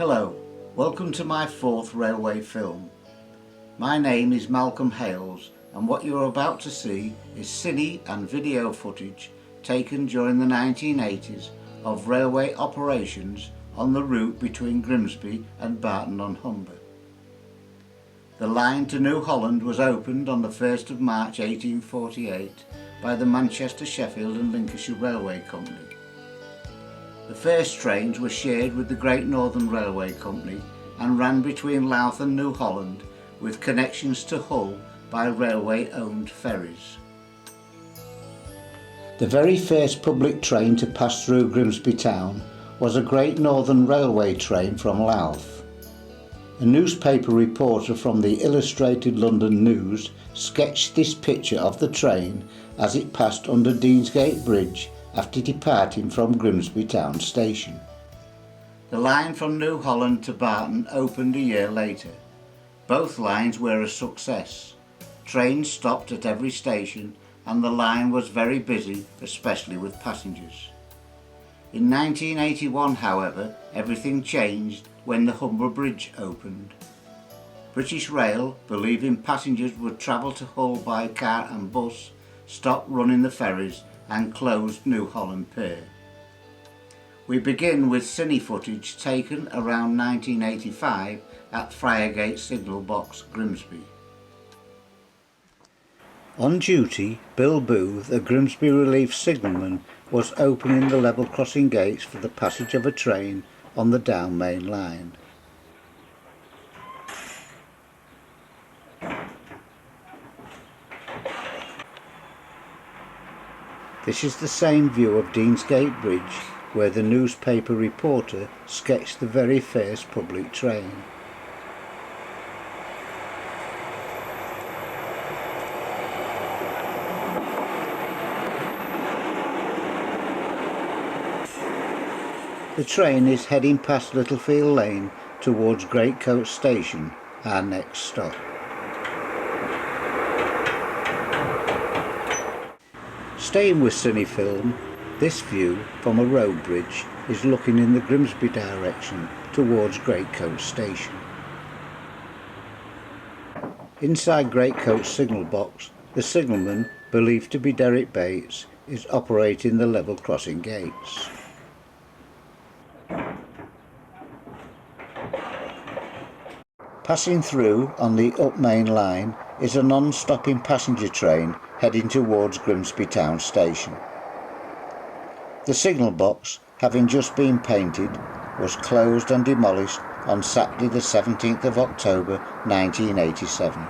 Hello, welcome to my fourth railway film. My name is Malcolm Hales and what you are about to see is cine and video footage taken during the 1980s of railway operations on the route between Grimsby and Barton on Humber. The line to New Holland was opened on the 1st of March 1848 by the Manchester, Sheffield and Lincolnshire Railway Company. The first trains were shared with the Great Northern Railway Company and ran between Louth and New Holland with connections to Hull by railway-owned ferries. The very first public train to pass through Grimsby town was a Great Northern Railway train from Louth. A newspaper reporter from the Illustrated London News sketched this picture of the train as it passed under Deansgate Bridge after departing from Grimsby town station. The line from New Holland to Barton opened a year later. Both lines were a success. Trains stopped at every station and the line was very busy, especially with passengers. In 1981, however, everything changed when the Humber Bridge opened. British Rail, believing passengers would travel to Hull by car and bus, stopped running the ferries and closed New Holland Pier. We begin with cine footage taken around 1985 at Friargate Signal Box, Grimsby. On duty, Bill Booth, a Grimsby relief signalman, was opening the level crossing gates for the passage of a train on the down main line. This is the same view of Deansgate Bridge where the newspaper reporter sketched the very first public train. The train is heading past Littlefield Lane towards Greatcoat Station, our next stop. Staying with cine film, this view from a road bridge is looking in the Grimsby direction towards Greatcoat Station. Inside Greatcoat signal box, the signalman, believed to be Derek Bates, is operating the level crossing gates. Passing through on the up main line is a non-stopping passenger train heading towards Grimsby town station. The signal box, having just been painted, was closed and demolished on Saturday the 17th of October 1987.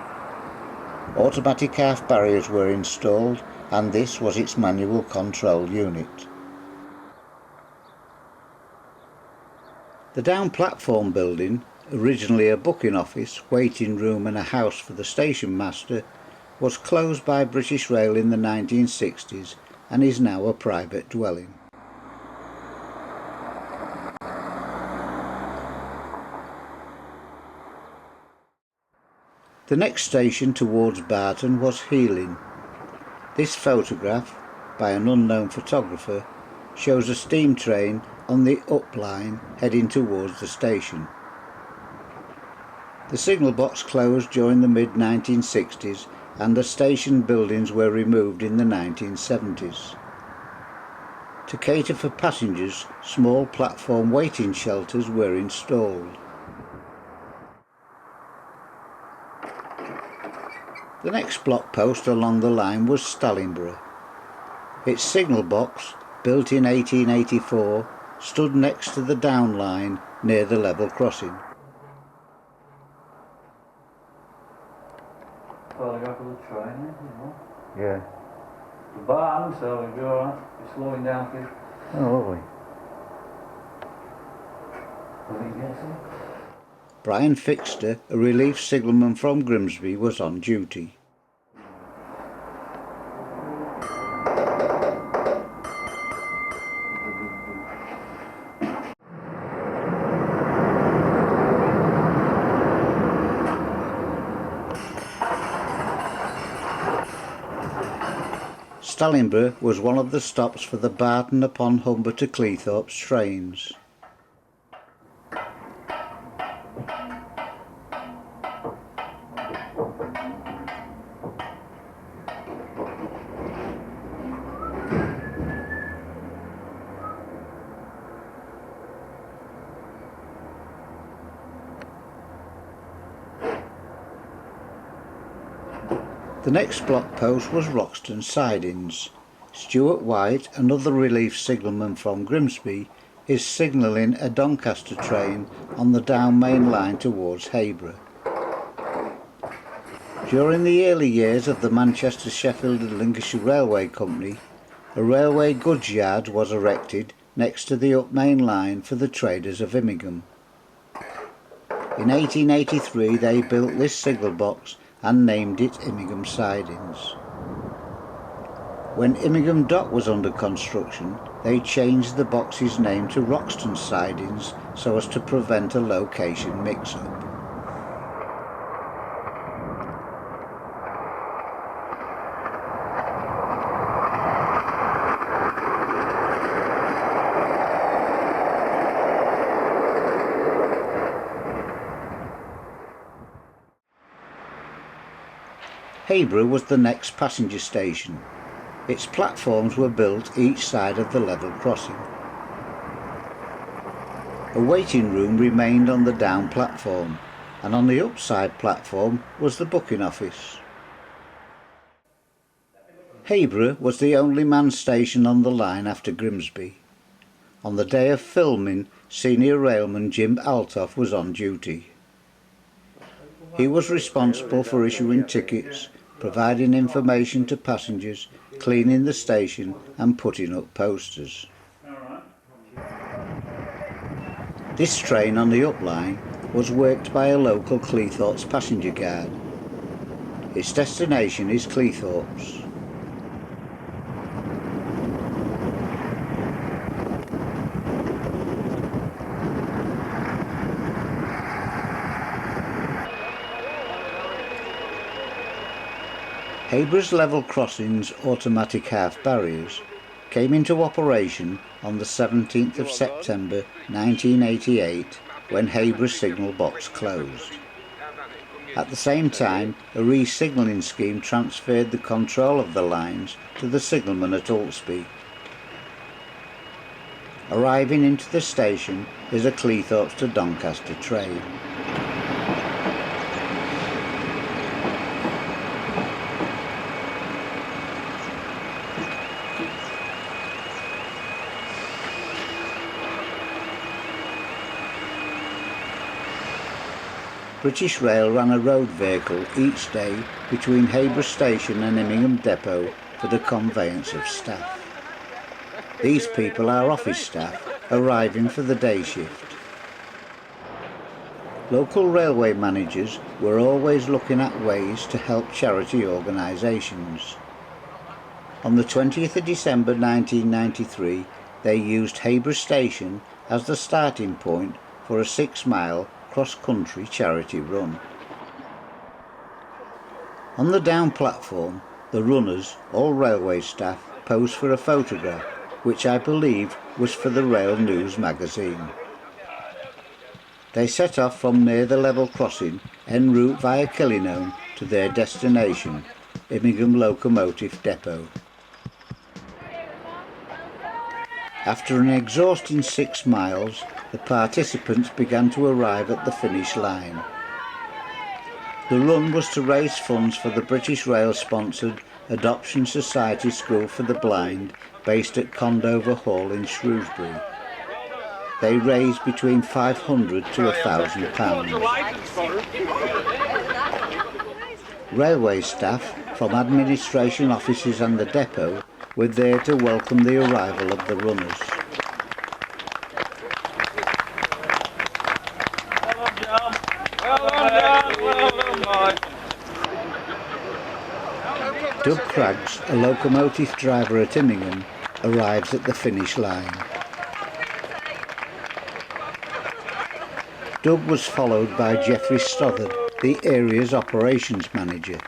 Automatic half barriers were installed and this was its manual control unit. The down platform building, originally a booking office, waiting room and a house for the station master, was closed by British Rail in the 1960s and is now a private dwelling. The next station towards Barton was Healing. This photograph, by an unknown photographer, shows a steam train on the up line heading towards the station. The signal box closed during the mid-1960s and the station buildings were removed in the 1970s. To cater for passengers, small platform waiting shelters were installed. The next block post along the line was Stallingborough. Its signal box, built in 1884, stood next to the down line near the level crossing. Well, I got to the train, you know. Yeah. The Barton, so we'll be alright. We're slowing down here. Oh, lovely. When he gets in. Brian Fixter, a relief signalman from Grimsby, was on duty. Stallingborough was one of the stops for the Barton upon Humber to Cleethorpes trains. The next block post was Roxton sidings. Stuart White, another relief signalman from Grimsby, is signalling a Doncaster train on the down main line towards Hayborough. During the early years of the Manchester, Sheffield and Lincolnshire Railway Company, a railway goods yard was erected next to the up main line for the traders of Immingham. In 1883 they built this signal box and named it Immingham Sidings. When Immingham Dock was under construction, they changed the box's name to Roxton Sidings so as to prevent a location mix-up. Hayborough was the next passenger station. Its platforms were built each side of the level crossing. A waiting room remained on the down platform, and on the upside platform was the booking office. Hayborough was the only manned station on the line after Grimsby. On the day of filming, senior railman Jim Altoff was on duty. He was responsible for issuing tickets, providing information to passengers, cleaning the station and putting up posters. This train on the up line was worked by a local Cleethorpes passenger guard. Its destination is Cleethorpes. Hayborough's level crossings automatic half barriers came into operation on the 17th of September 1988 when Hayborough signal box closed. At the same time, a re-signalling scheme transferred the control of the lines to the signalman at Altsby. Arriving into the station is a Cleethorpes to Doncaster train. British Rail ran a road vehicle each day between Hayborough Station and Immingham Depot for the conveyance of staff. These people are office staff arriving for the day shift. Local railway managers were always looking at ways to help charity organisations. On the 20th of December 1993, they used Hayborough Station as the starting point for a 6-mile cross-country charity run. On the down platform, the runners, all railway staff, posed for a photograph, which I believe was for the Rail News magazine. They set off from near the level crossing en route via Killingholme to their destination, Immingham Locomotive Depot. After an exhausting 6 miles, the participants began to arrive at the finish line. The run was to raise funds for the British Rail sponsored Adoption Society School for the Blind based at Condover Hall in Shrewsbury. They raised between £500 to £1,000. Railway staff from administration offices and the depot were there to welcome the arrival of the runners. Doug Craggs, a locomotive driver at Immingham, arrives at the finish line. Doug was followed by Geoffrey Stothard, the area's operations manager.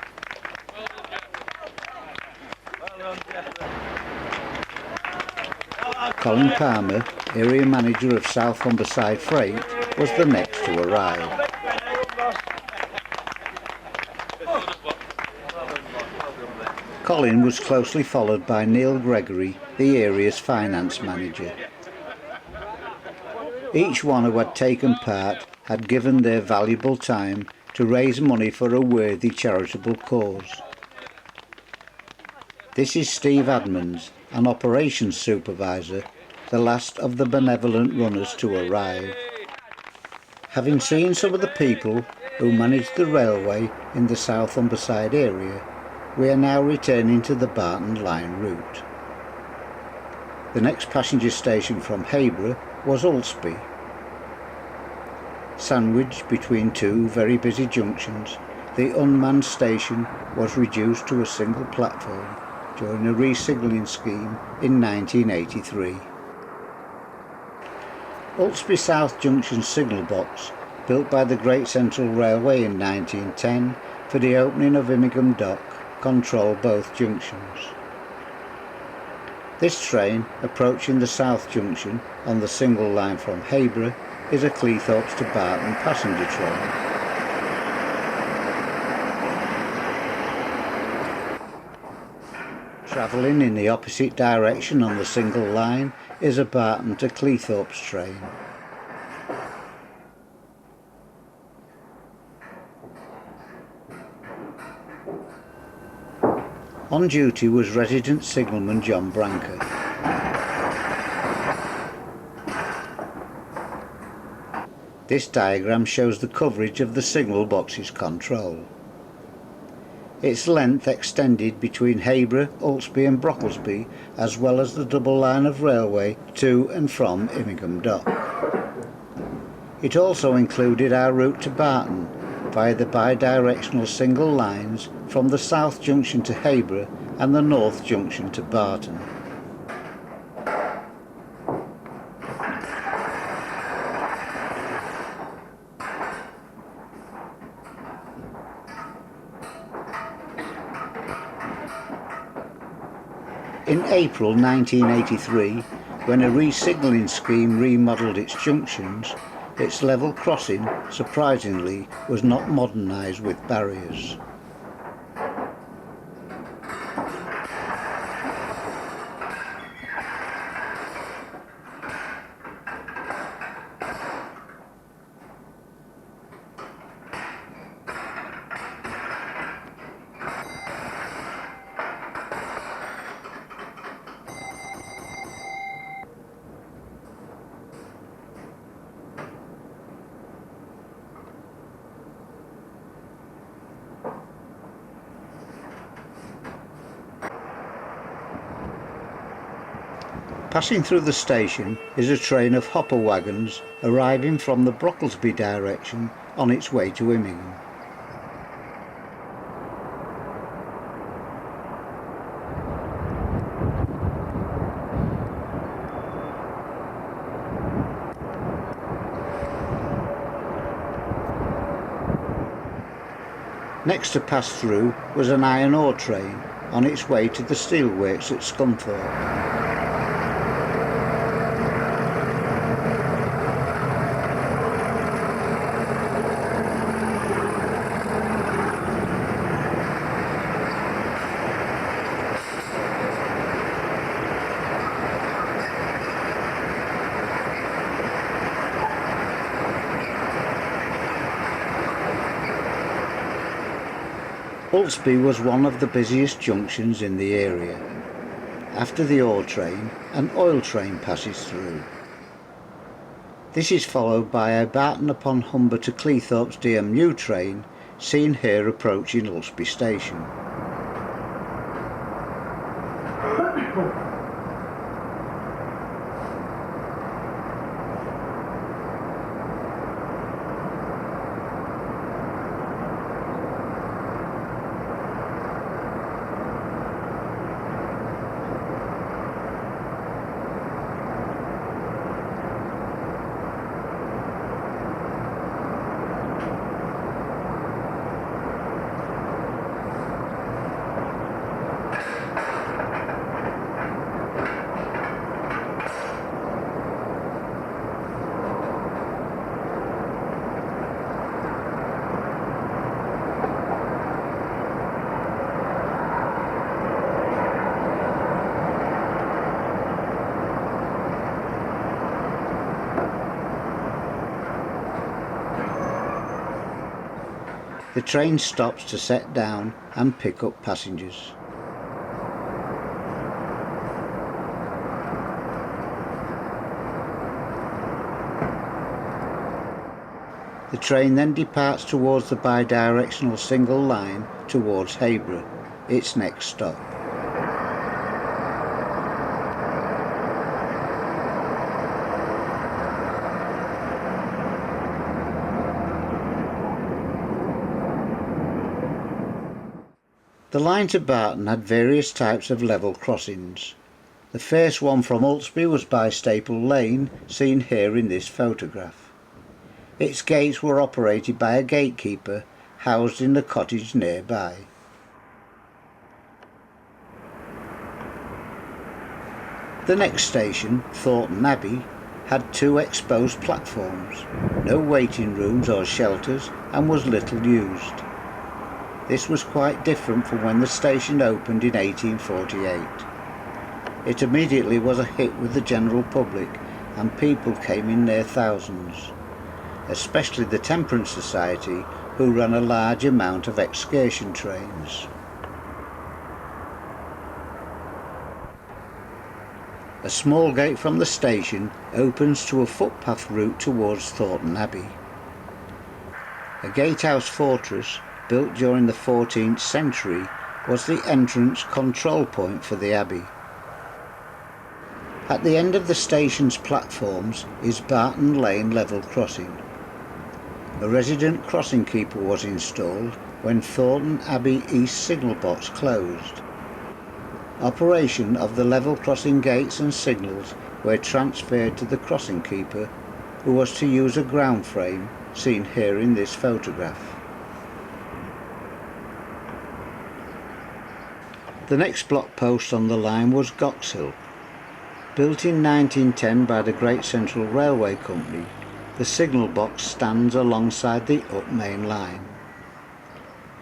Colin Palmer, area manager of South Humberside Freight, was the next to arrive. Colin was closely followed by Neil Gregory, the area's finance manager. Each one who had taken part had given their valuable time to raise money for a worthy charitable cause. This is Steve Admonds, an operations supervisor, the last of the benevolent runners to arrive. Having seen some of the people who manage the railway in the South Humberside area, we are now returning to the Barton line route. The next passenger station from Humber was Ulsby. Sandwiched between two very busy junctions, the unmanned station was reduced to a single platform during a re-signalling scheme in 1983. Ulsby South Junction signal box, built by the Great Central Railway in 1910 for the opening of Immingham Dock, controlled both junctions. This train, approaching the South Junction on the single line from Humber, is a Cleethorpes to Barton passenger train. Travelling in the opposite direction on the single line is a Barton to Cleethorpes train. On duty was resident signalman John Branker. This diagram shows the coverage of the signal box's control. Its length extended between Humber, Ulsby and Brocklesby, as well as the double line of railway to and from Immingham Dock. It also included our route to Barton via the bi-directional single lines from the South Junction to Humber and the North Junction to Barton. In April 1983, when a re-signalling scheme remodelled its junctions, its level crossing, surprisingly, was not modernised with barriers. Passing through the station is a train of hopper wagons arriving from the Brocklesby direction on its way to Immingham. Next to pass through was an iron ore train on its way to the steelworks at Scunthorpe. Ulsby was one of the busiest junctions in the area. After the ore train, an oil train passes through. This is followed by a Barton upon Humber to Cleethorpes DMU train, seen here approaching Ulsby station. The train stops to set down and pick up passengers. The train then departs towards the bidirectional single line towards Hayborough, its next stop. The line to Barton had various types of level crossings. The first one from Ulsby was by Staple Lane, seen here in this photograph. Its gates were operated by a gatekeeper housed in the cottage nearby. The next station, Thornton Abbey, had 2 exposed platforms, no waiting rooms or shelters, and was little used. This was quite different from when the station opened in 1848. It immediately was a hit with the general public, and people came in their thousands, especially the Temperance Society, who ran a large amount of excursion trains. A small gate from the station opens to a footpath route towards Thornton Abbey. A gatehouse fortress, built during the 14th century, was the entrance control point for the abbey. At the end of the station's platforms is Barton Lane level crossing. A resident crossing keeper was installed when Thornton Abbey East signal box closed. Operation of the level crossing gates and signals were transferred to the crossing keeper, who was to use a ground frame seen here in this photograph. The next block post on the line was Goxhill. Built in 1910 by the Great Central Railway Company, the signal box stands alongside the up main line.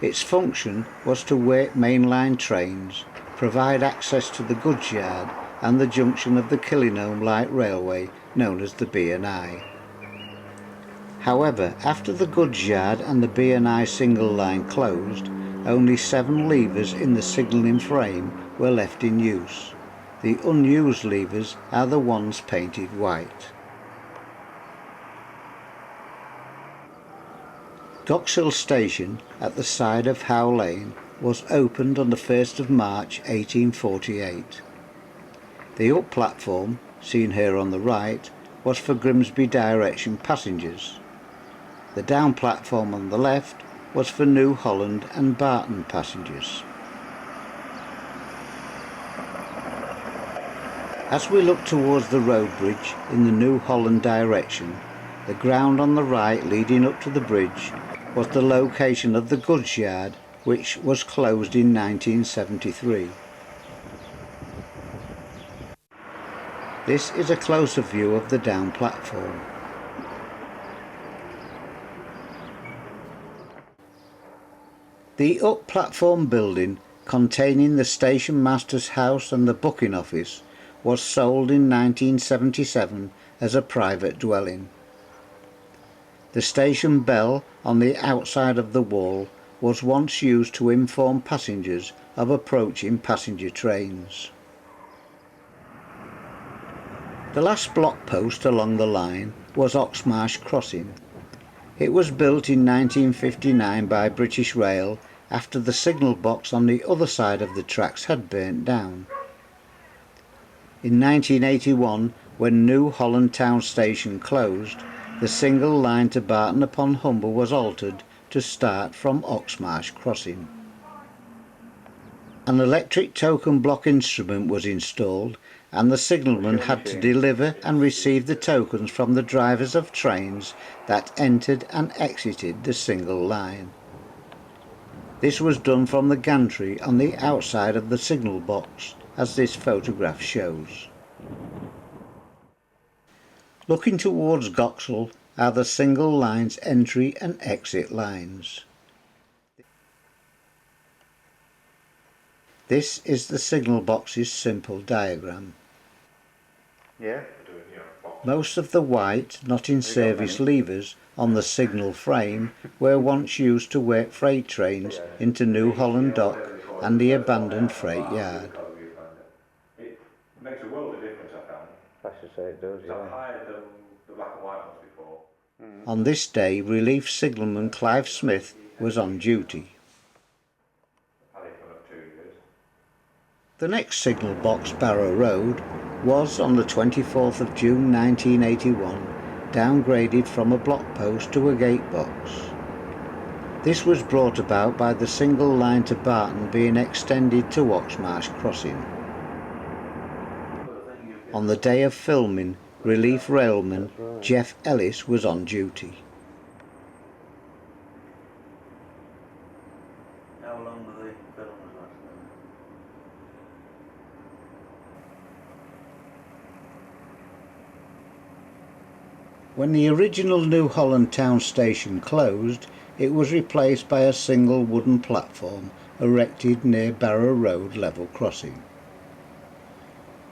Its function was to wait mainline trains, provide access to the goods yard and the junction of the Killingholme Light Railway, known as the B&I. However, after the goods yard and the B&I single line closed, only 7 levers in the signalling frame were left in use. The unused levers are the ones painted white. Goxhill Station, at the side of Howe Lane, was opened on the 1st of March 1848. The up platform, seen here on the right, was for Grimsby direction passengers. The down platform on the left was for New Holland and Barton passengers. As we look towards the road bridge in the New Holland direction, the ground on the right leading up to the bridge was the location of the goods yard, which was closed in 1973. This is a closer view of the down platform. The up platform building, containing the station master's house and the booking office, was sold in 1977 as a private dwelling. The station bell on the outside of the wall was once used to inform passengers of approaching passenger trains. The last block post along the line was Oxmarsh Crossing. It was built in 1959 by British Rail after the signal box on the other side of the tracks had burnt down. In 1981, when New Holland Town Station closed, the single line to Barton upon Humber was altered to start from Oxmarsh Crossing. An electric token block instrument was installed, and the signalman had to deliver and receive the tokens from the drivers of trains that entered and exited the single line. This was done from the gantry on the outside of the signal box, as this photograph shows. Looking towards Goxhill are the single line's entry and exit lines. This is the signal box's simple diagram. Most of the white, not in service levers on the signal frame were once used to wait freight trains into New Holland Dock and the abandoned freight yard. It makes a world of difference, I found. I should say it does, So I've hired the black and white ones before, On this day, Relief Signalman Clive Smith was on duty. The next signal box, Barrow Road, was on the 24th of June 1981 downgraded from a block post to a gate box. This was brought about by the single line to Barton being extended to Oxmarsh Crossing. On the day of filming, Relief Railman Jeff Ellis was on duty. How long were the films lasting? When the original New Holland Town station closed, it was replaced by a single wooden platform erected near Barrow Road level crossing.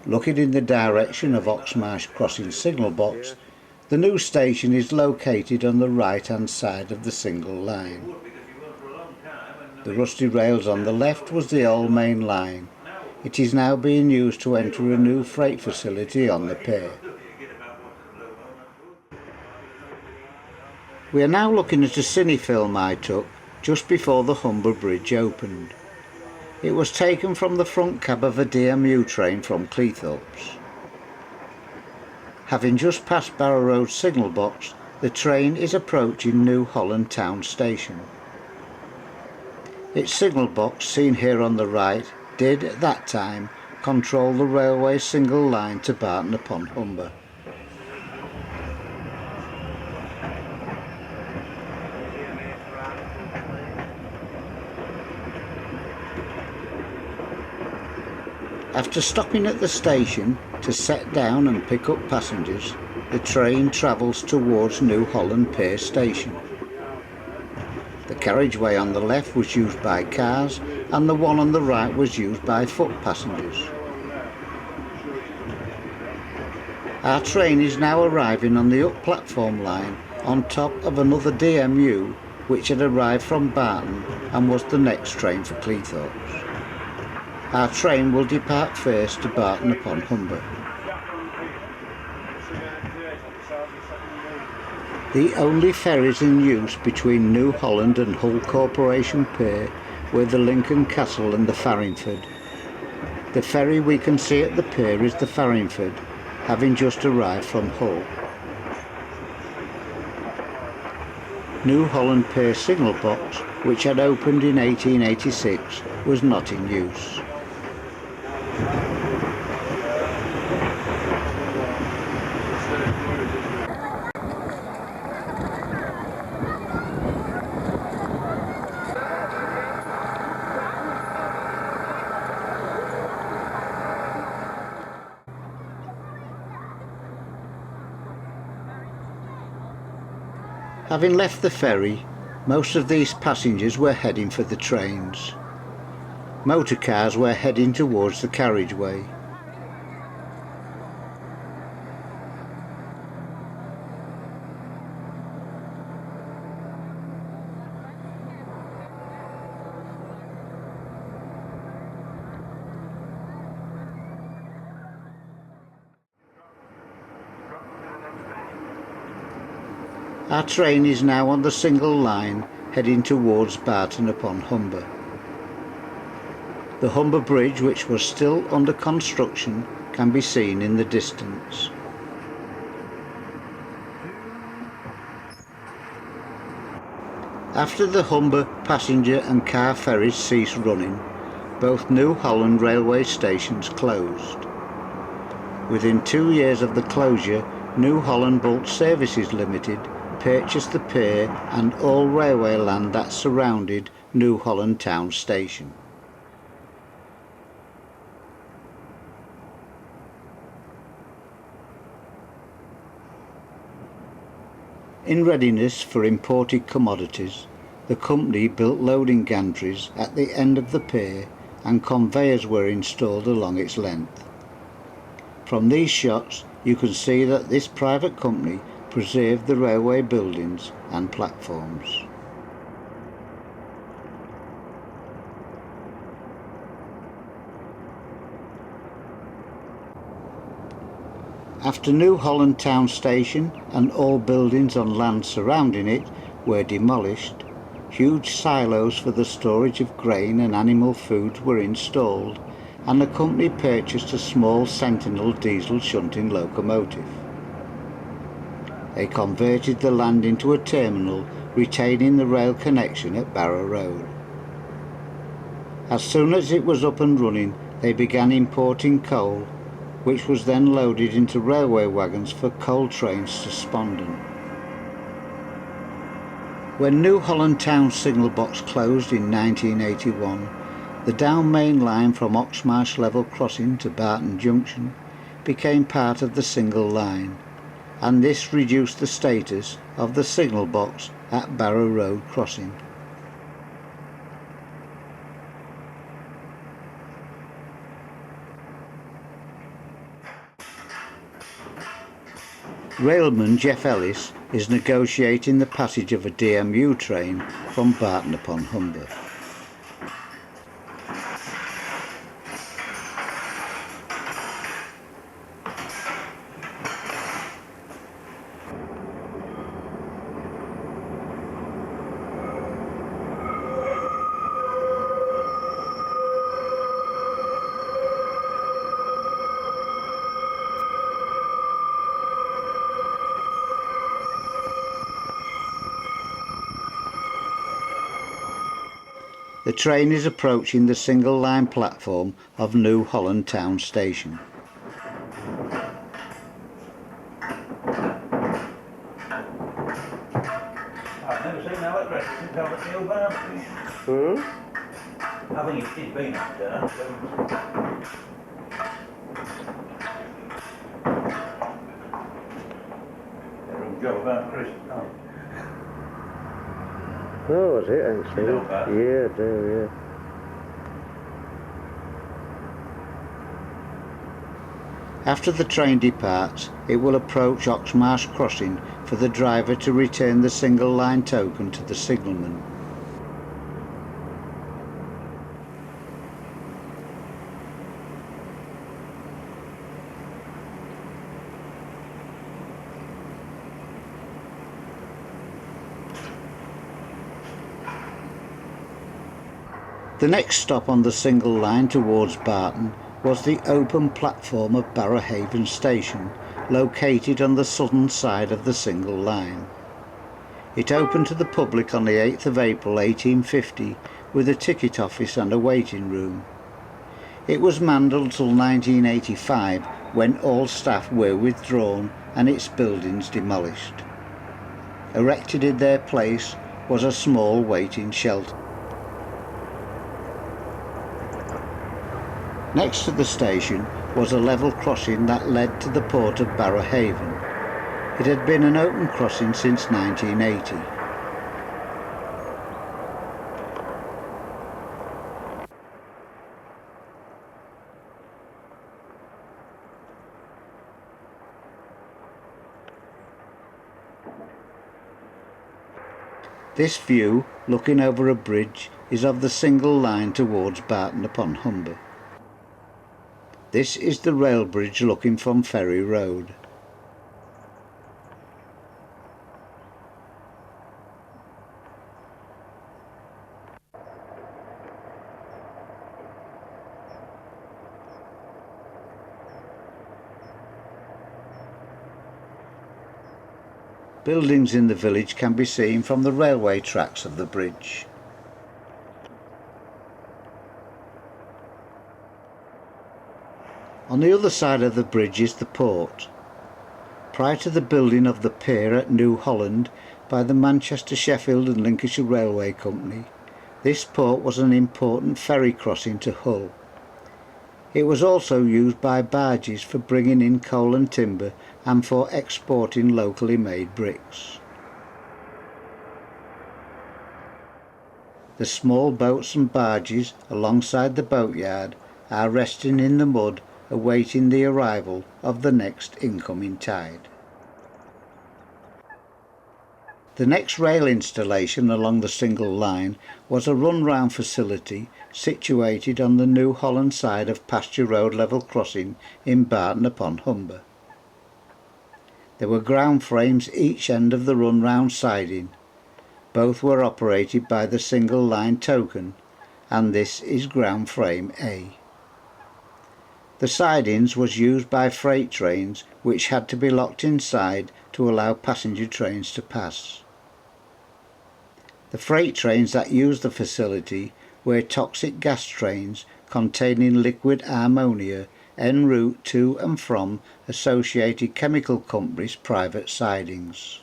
Looking in the direction of Oxmarsh Crossing signal box, the new station is located on the right hand side of the single line. The rusty rails on the left was the old main line. It is now being used to enter a new freight facility on the pier. We are now looking at a Cine film I took just before the Humber Bridge opened. It was taken from the front cab of a DMU train from Cleethorpes. Having just passed Barrow Road signal box, the train is approaching New Holland Town station. Its signal box, seen here on the right, did at that time control the railway single line to Barton upon Humber. After stopping at the station to set down and pick up passengers, the train travels towards New Holland Pier station. The carriageway on the left was used by cars and the one on the right was used by foot passengers. Our train is now arriving on the up platform line on top of another DMU which had arrived from Barton and was the next train for Cleethorpes. Our train will depart first to Barton upon Humber. The only ferries in use between New Holland and Hull Corporation Pier were the Lincoln Castle and the Farringford. The ferry we can see at the pier is the Farringford, having just arrived from Hull. New Holland Pier signal box, which had opened in 1886, was not in use. Having left the ferry, most of these passengers were heading for the trains. Motor cars were heading towards the carriageway. Our train is now on the single line heading towards Barton upon Humber. The Humber Bridge, which was still under construction, can be seen in the distance. After the Humber passenger and car ferries ceased running, both New Holland railway stations closed. Within 2 years of the closure, New Holland Bulk Services Limited purchased the pier and all railway land that surrounded New Holland Town station. In readiness for imported commodities, the company built loading gantries at the end of the pier and conveyors were installed along its length. From these shots you can see that this private company preserved the railway buildings and platforms. After New Holland Town Station and all buildings on land surrounding it were demolished, huge silos for the storage of grain and animal foods were installed, and the company purchased a small Sentinel diesel shunting locomotive. They converted the land into a terminal, retaining the rail connection at Barrow Road. As soon as it was up and running, they began importing coal, which was then loaded into railway wagons for coal trains to Spondon. When New Holland Town signal box closed in 1981, the down main line from Oxmarsh Level Crossing to Barton Junction became part of the single line, and this reduced the status of the signal box at Barrow Road Crossing. Railman Jeff Ellis is negotiating the passage of a DMU train from Barton upon Humber. The train is approaching the single line platform of New Holland Town Station. I've never seen that at rest since I was at Humber. I think it's been up there. They're a job about Christmas. Oh, was it actually? You know that? Yeah, I do, yeah. After the train departs, it will approach Oxmarsh Crossing for the driver to return the single line token to the signalman. The next stop on the single line towards Barton was the open platform of Barrowhaven Station, located on the southern side of the single line. It opened to the public on the 8th of April 1850 with a ticket office and a waiting room. It was manned until 1985, when all staff were withdrawn and its buildings demolished. Erected in their place was a small waiting shelter. Next to the station was a level crossing that led to the port of Barrowhaven. It had been an open crossing since 1980. This view, looking over a bridge, is of the single line towards Barton upon Humber. This is the rail bridge looking from Ferry Road. Buildings in the village can be seen from the railway tracks of the bridge. On the other side of the bridge is the port. Prior to the building of the pier at New Holland by the Manchester, Sheffield and Lincolnshire Railway Company, this port was an important ferry crossing to Hull. It was also used by barges for bringing in coal and timber and for exporting locally made bricks. The small boats and barges alongside the boatyard are resting in the mud, awaiting the arrival of the next incoming tide. The next rail installation along the single line was a run-round facility situated on the New Holland side of Pasture Road level crossing in Barton upon Humber. There were ground frames each end of the run-round siding. Both were operated by the single line token, and this is ground frame A. The sidings was used by freight trains which had to be locked inside to allow passenger trains to pass. The freight trains that used the facility were toxic gas trains containing liquid ammonia en route to and from Associated Chemical Company's private sidings.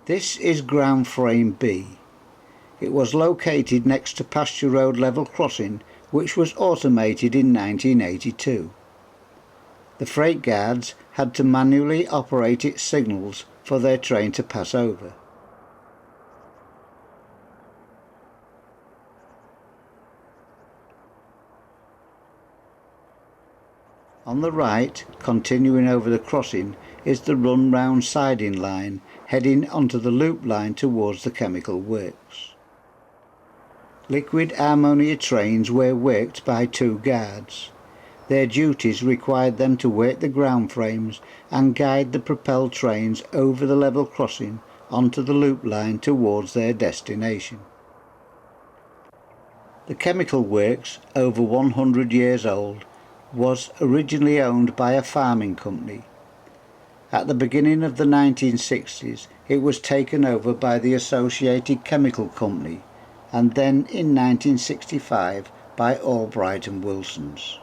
This is ground frame B. It was located next to Pasture Road level crossing, which was automated in 1982. The freight guards had to manually operate its signals for their train to pass over. On the right, continuing over the crossing, is the run-round siding line heading onto the loop line towards the chemical works. Liquid ammonia trains were worked by two guards. Their duties required them to work the ground frames and guide the propelled trains over the level crossing onto the loop line towards their destination. The chemical works, over 100 years old, was originally owned by a farming company. At the beginning of the 1960s, it was taken over by the Associated Chemical Company, and then in 1965 by Albright and Wilson's.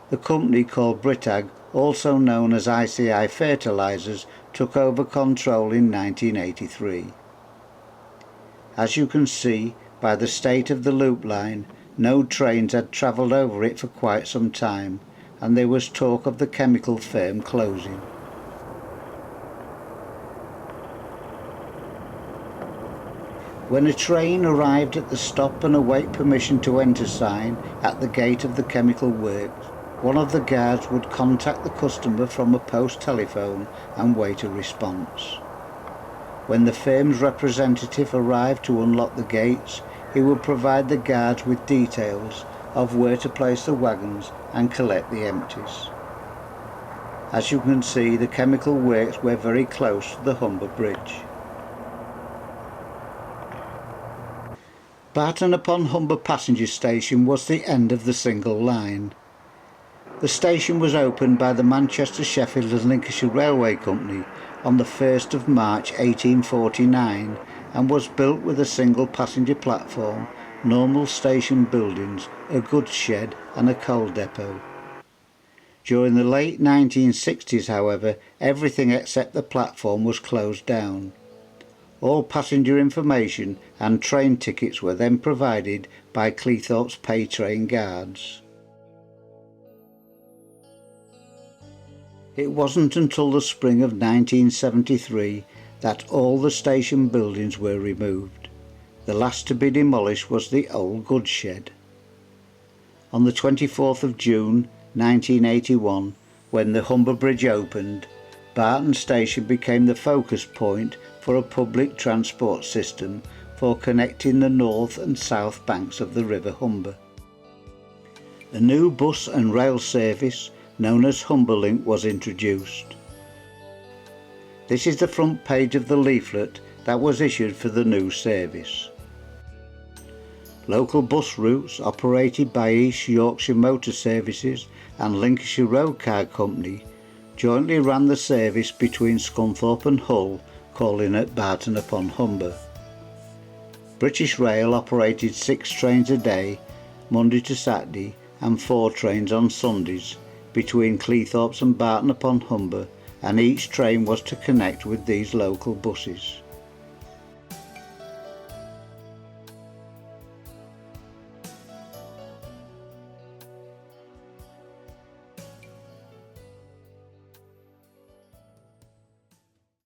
The company called Britag, also known as ICI Fertilizers, took over control in 1983. As you can see by the state of the loop line, no trains had travelled over it for quite some time, and there was talk of the chemical firm closing. When a train arrived at the stop and await permission to enter sign at the gate of the chemical works, one of the guards would contact the customer from a post telephone and wait a response. When the firm's representative arrived to unlock the gates, he would provide the guards with details of where to place the wagons and collect the empties. As you can see, the chemical works were very close to the Humber Bridge. Barton upon Humber passenger station was the end of the single line. The station was opened by the Manchester, Sheffield and Lincolnshire Railway Company on the 1st of March 1849 and was built with a single passenger platform, normal station buildings, a goods shed and a coal depot. During the late 1960s, however, everything except the platform was closed down. All passenger information and train tickets were then provided by Cleethorpes pay train guards. It wasn't until the spring of 1973 that all the station buildings were removed. The last to be demolished was the old goods shed. On the 24th of June 1981, when the Humber Bridge opened, Barton Station became the focus point for a public transport system for connecting the north and south banks of the River Humber. A new bus and rail service known as Humberlink was introduced. This is the front page of the leaflet that was issued for the new service. Local bus routes operated by East Yorkshire Motor Services and Lincolnshire Road Car Company jointly ran the service between Scunthorpe and Hull, calling at Barton upon Humber. British Rail operated 6 trains a day, Monday to Saturday, and 4 trains on Sundays between Cleethorpes and Barton upon Humber, and each train was to connect with these local buses.